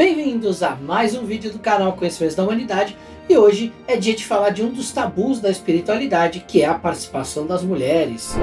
Bem-vindos a mais um vídeo do canal Conhecimentos da Humanidade. E hoje é dia de falar de um dos tabus da espiritualidade, que é a participação das mulheres.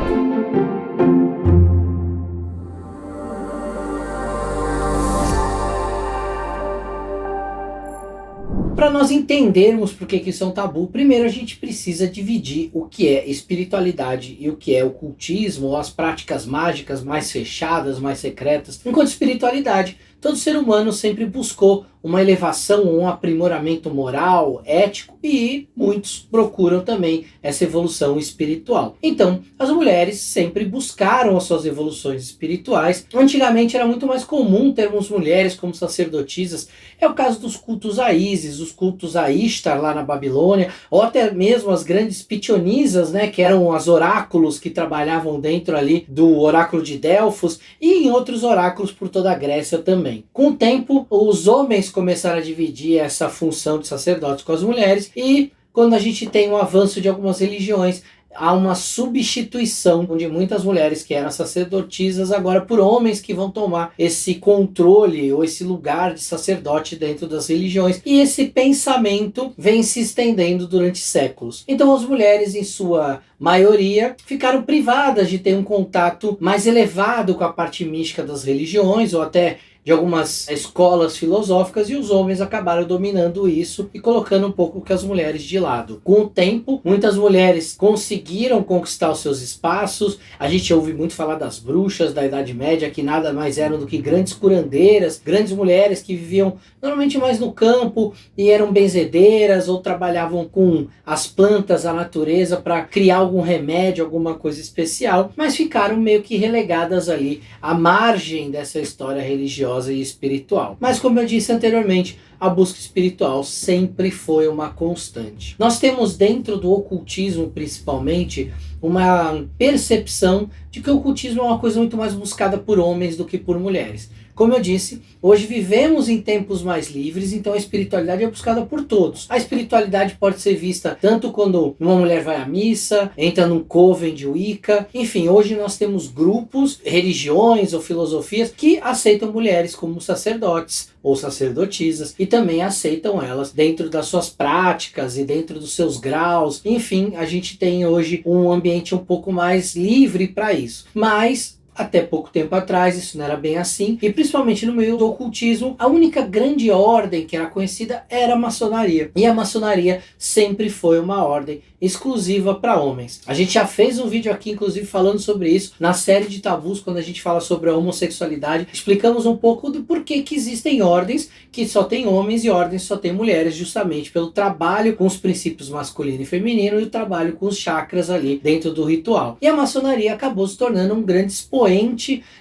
Para nós entendermos por que isso é um tabu, primeiro a gente precisa dividir o que é espiritualidade e o que é ocultismo, ou as práticas mágicas mais fechadas, mais secretas. Enquanto espiritualidade, todo ser humano sempre buscou uma elevação, um aprimoramento moral, ético, e muitos procuram também essa evolução espiritual. Então, as mulheres sempre buscaram as suas evoluções espirituais. Antigamente era muito mais comum termos mulheres como sacerdotisas. É o caso dos cultos a Ísis, os cultos a Ishtar lá na Babilônia, ou até mesmo as grandes pitonisas, né, que eram as oráculos que trabalhavam dentro ali do oráculo de Delfos e em outros oráculos por toda a Grécia também. Com o tempo, os homens começaram a dividir essa função de sacerdotes com as mulheres, e quando a gente tem um avanço de algumas religiões, há uma substituição de muitas mulheres que eram sacerdotisas agora por homens que vão tomar esse controle ou esse lugar de sacerdote dentro das religiões, e esse pensamento vem se estendendo durante séculos. Então as mulheres, em sua maioria, ficaram privadas de ter um contato mais elevado com a parte mística das religiões, ou até de algumas escolas filosóficas, e os homens acabaram dominando isso e colocando um pouco as mulheres de lado. Com o tempo, muitas mulheres conseguiram conquistar os seus espaços. A gente ouve muito falar das bruxas da Idade Média, que nada mais eram do que grandes curandeiras, grandes mulheres que viviam normalmente mais no campo e eram benzedeiras ou trabalhavam com as plantas, a natureza, para criar algum remédio, alguma coisa especial, mas ficaram meio que relegadas ali à margem dessa história religiosa e espiritual. Mas como eu disse anteriormente, a busca espiritual sempre foi uma constante. Nós temos dentro do ocultismo, principalmente, uma percepção de que o ocultismo é uma coisa muito mais buscada por homens do que por mulheres. Como eu disse, hoje vivemos em tempos mais livres, então a espiritualidade é buscada por todos. A espiritualidade pode ser vista tanto quando uma mulher vai à missa, entra num coven de Wicca. Enfim, hoje nós temos grupos, religiões ou filosofias que aceitam mulheres como sacerdotes ou sacerdotisas, e também aceitam elas dentro das suas práticas e dentro dos seus graus. Enfim, a gente tem hoje um ambiente um pouco mais livre para isso. Mas até pouco tempo atrás isso não era bem assim, e principalmente no meio do ocultismo, a única grande ordem que era conhecida era a maçonaria. E a maçonaria sempre foi uma ordem exclusiva para homens. A gente já fez um vídeo aqui, inclusive, falando sobre isso, na série de tabus, quando a gente fala sobre a homossexualidade. Explicamos um pouco do porquê que existem ordens que só tem homens e ordens que só tem mulheres, justamente pelo trabalho com os princípios masculino e feminino e o trabalho com os chakras ali dentro do ritual. E a maçonaria acabou se tornando um grande expoente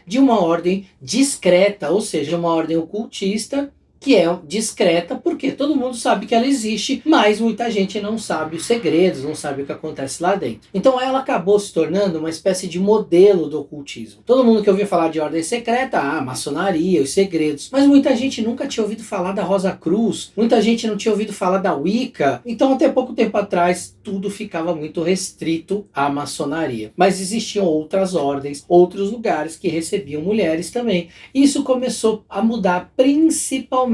de uma ordem discreta, ou seja, uma ordem ocultista, que é discreta porque todo mundo sabe que ela existe, mas muita gente não sabe os segredos, não sabe o que acontece lá dentro. Então ela acabou se tornando uma espécie de modelo do ocultismo. Todo mundo que ouvia falar de ordem secreta, a maçonaria, os segredos, mas muita gente nunca tinha ouvido falar da Rosa Cruz, muita gente não tinha ouvido falar da Wicca. Então até pouco tempo atrás tudo ficava muito restrito à maçonaria. Mas existiam outras ordens, outros lugares que recebiam mulheres também. Isso começou a mudar principalmente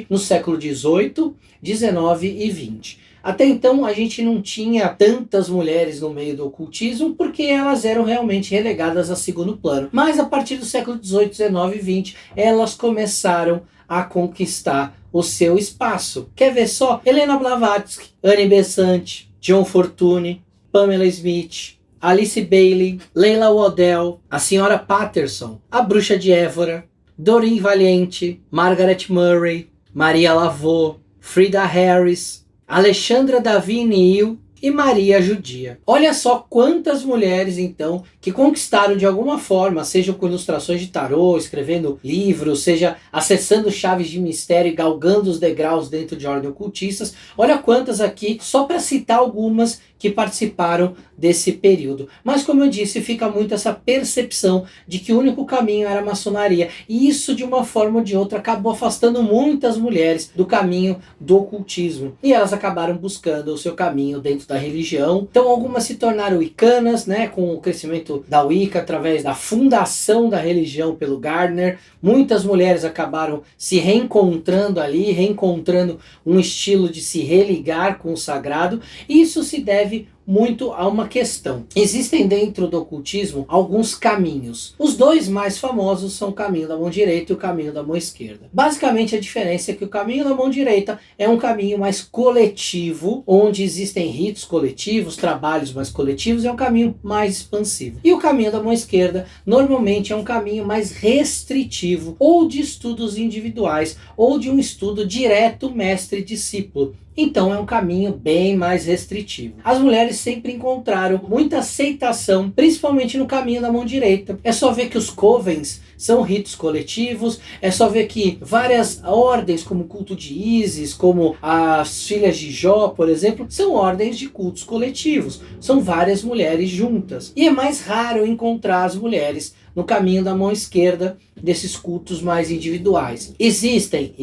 no século XVIII, XIX e XX. Até então a gente não tinha tantas mulheres no meio do ocultismo porque elas eram realmente relegadas a segundo plano. Mas a partir do século XVIII, XIX e XX, elas começaram a conquistar o seu espaço. Quer ver só? Helena Blavatsky, Annie Besant, John Fortune, Pamela Smith, Alice Bailey, Leila Waddell, a Senhora Patterson, a Bruxa de Évora, Doreen Valiente, Margaret Murray, Maria Laveau, Frida Harris, Alexandra Davi-Neil e Maria Judia. Olha só quantas mulheres, então, que conquistaram de alguma forma, seja com ilustrações de tarô, escrevendo livros, seja acessando chaves de mistério e galgando os degraus dentro de ordens ocultistas. Olha quantas aqui, só para citar algumas que participaram desse período. Mas como eu disse, fica muito essa percepção de que o único caminho era a maçonaria, e isso de uma forma ou de outra acabou afastando muitas mulheres do caminho do ocultismo, e elas acabaram buscando o seu caminho dentro crescimento da religião. Então algumas se tornaram wiccanas, né, com o crescimento da Wicca através da fundação da religião pelo Gardner. Muitas mulheres acabaram se reencontrando ali, reencontrando um estilo de se religar com o sagrado. Isso se deve muito a uma questão. Existem dentro do ocultismo alguns caminhos. Os dois mais famosos são o caminho da mão direita e o caminho da mão esquerda. Basicamente a diferença é que o caminho da mão direita é um caminho mais coletivo, onde existem ritos coletivos, trabalhos mais coletivos, é um caminho mais expansivo. E o caminho da mão esquerda normalmente é um caminho mais restritivo, ou de estudos individuais, ou de um estudo direto mestre-discípulo. Então é um caminho bem mais restritivo. As mulheres sempre encontraram muita aceitação, principalmente no caminho da mão direita. É só ver que os covens são ritos coletivos, é só ver que várias ordens, como o culto de Ísis, como as filhas de Jó, por exemplo, são ordens de cultos coletivos. São várias mulheres juntas. E é mais raro encontrar as mulheres no caminho da mão esquerda desses cultos mais individuais. Existem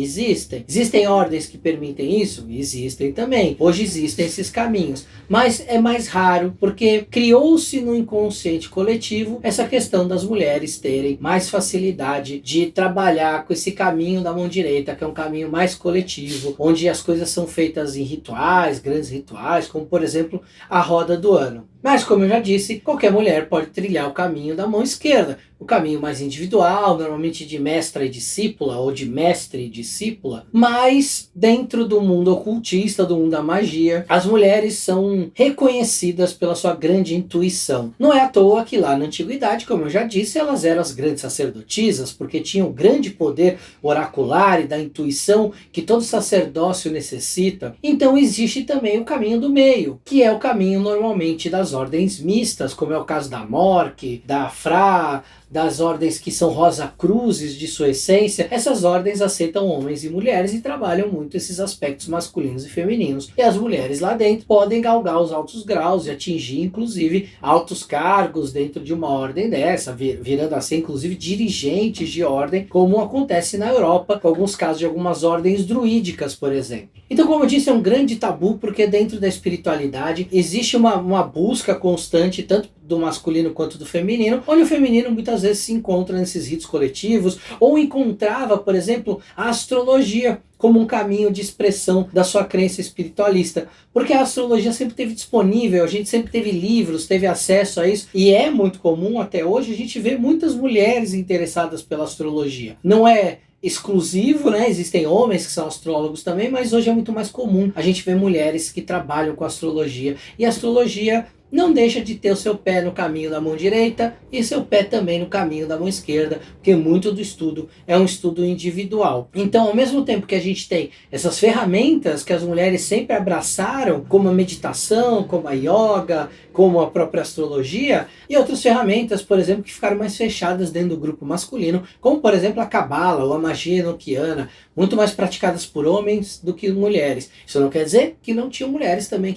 ordens que permitem isso? Existem também. Hoje existem esses caminhos, mas é mais raro porque criou-se no inconsciente coletivo essa questão das mulheres terem mais facilidade de trabalhar com esse caminho da mão direita, que é um caminho mais coletivo, onde as coisas são feitas em rituais, grandes rituais, como por exemplo a roda do ano. Mas, como eu já disse, qualquer mulher pode trilhar o caminho da mão esquerda, o caminho mais individual, normalmente de mestra e discípula, ou de mestre e discípula. Mas, dentro do mundo ocultista, do mundo da magia, as mulheres são reconhecidas pela sua grande intuição. Não é à toa que lá na antiguidade, como eu já disse, elas eram as grandes sacerdotisas, porque tinham grande poder oracular e da intuição que todo sacerdócio necessita. Então existe também o caminho do meio, que é o caminho normalmente das ordens mistas, como é o caso da Mork, da Fra, das ordens que são Rosa Cruzes de sua essência. Essas ordens aceitam homens e mulheres e trabalham muito esses aspectos masculinos e femininos. E as mulheres lá dentro podem galgar os altos graus e atingir, inclusive, altos cargos dentro de uma ordem dessa, virando assim, inclusive, dirigentes de ordem, como acontece na Europa, com alguns casos de algumas ordens druídicas, por exemplo. Então, como eu disse, é um grande tabu, porque dentro da espiritualidade existe uma busca constante, tanto do masculino quanto do feminino, onde o feminino muitas vezes se encontra nesses ritos coletivos, ou encontrava, por exemplo, a astrologia como um caminho de expressão da sua crença espiritualista, porque a astrologia sempre esteve disponível, a gente sempre teve livros, teve acesso a isso, e é muito comum até hoje a gente ver muitas mulheres interessadas pela astrologia. Não é exclusivo, né? Existem homens que são astrólogos também, mas hoje é muito mais comum a gente ver mulheres que trabalham com astrologia, e a astrologia não deixa de ter o seu pé no caminho da mão direita e seu pé também no caminho da mão esquerda, porque muito do estudo é um estudo individual. Então, ao mesmo tempo que a gente tem essas ferramentas que as mulheres sempre abraçaram, como a meditação, como a yoga, como a própria astrologia, e outras ferramentas, por exemplo, que ficaram mais fechadas dentro do grupo masculino, como por exemplo a cabala ou a magia enoquiana, muito mais praticadas por homens do que mulheres. Isso não quer dizer que não tinham mulheres também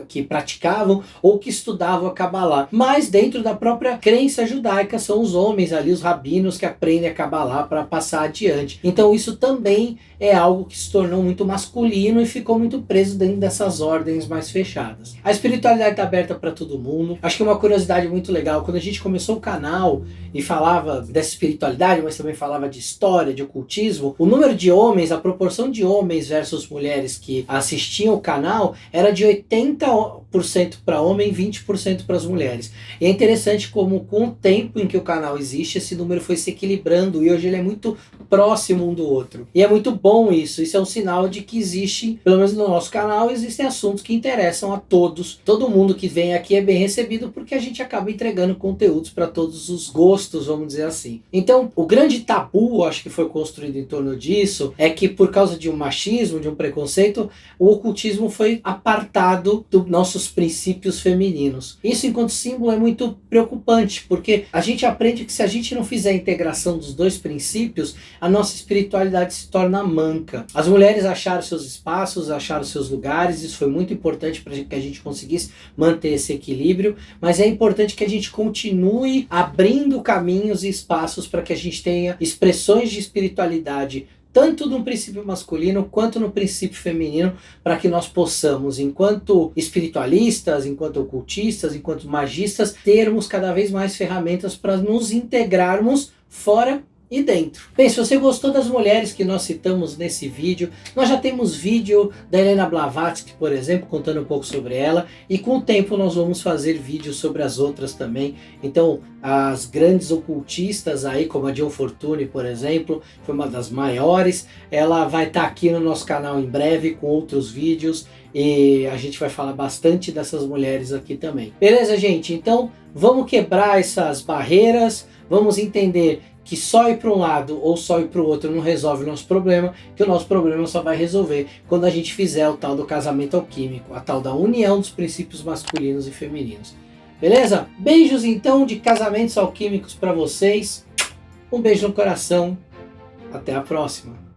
que praticavam ou que estudavam a Kabbalah, mas dentro da própria crença judaica são os homens ali, os rabinos, que aprendem a Kabbalah para passar adiante. Então isso também é algo que se tornou muito masculino e ficou muito preso dentro dessas ordens mais fechadas. A espiritualidade está aberta para todo mundo. Acho que uma curiosidade muito legal, quando a gente começou o canal e falava dessa espiritualidade, mas também falava de história, de ocultismo, o número de homens, a proporção de homens versus mulheres que assistiam o canal era de 80% para homem e 20% para as mulheres. E é interessante como com o tempo em que o canal existe, esse número foi se equilibrando e hoje ele é muito próximo um do outro. E é muito bom isso. Isso é um sinal de que existe, pelo menos no nosso canal, existem assuntos que interessam a todos. Todo mundo que vem aqui é bem recebido porque a gente acaba entregando conteúdos para todos os gostos, vamos dizer assim. Então, o grande tabu, acho que foi construído em torno disso, é que por causa de um machismo, de um preconceito, o ocultismo foi apartado dos nossos princípios femininos. Isso, enquanto símbolo, é muito preocupante, porque a gente aprende que se a gente não fizer a integração dos dois princípios, a nossa espiritualidade se torna manca. As mulheres acharam seus espaços, acharam seus lugares, isso foi muito importante para que a gente conseguisse manter esse equilíbrio, mas é importante que a gente continue abrindo caminhos e espaços para que a gente tenha expressões de espiritualidade tanto no princípio masculino quanto no princípio feminino, para que nós possamos, enquanto espiritualistas, enquanto ocultistas, enquanto magistas, termos cada vez mais ferramentas para nos integrarmos fora e dentro. Bem, se você gostou das mulheres que nós citamos nesse vídeo, nós já temos vídeo da Helena Blavatsky, por exemplo, contando um pouco sobre ela, e com o tempo nós vamos fazer vídeos sobre as outras também. Então, as grandes ocultistas aí, como a Jill Fortune, por exemplo, foi uma das maiores, ela vai estar aqui no nosso canal em breve com outros vídeos, e a gente vai falar bastante dessas mulheres aqui também. Beleza, gente? Então, vamos quebrar essas barreiras, vamos entender que só ir para um lado ou só ir para o outro não resolve o nosso problema, que o nosso problema só vai resolver quando a gente fizer o tal do casamento alquímico, a tal da união dos princípios masculinos e femininos. Beleza? Beijos então de casamentos alquímicos para vocês, um beijo no coração, até a próxima.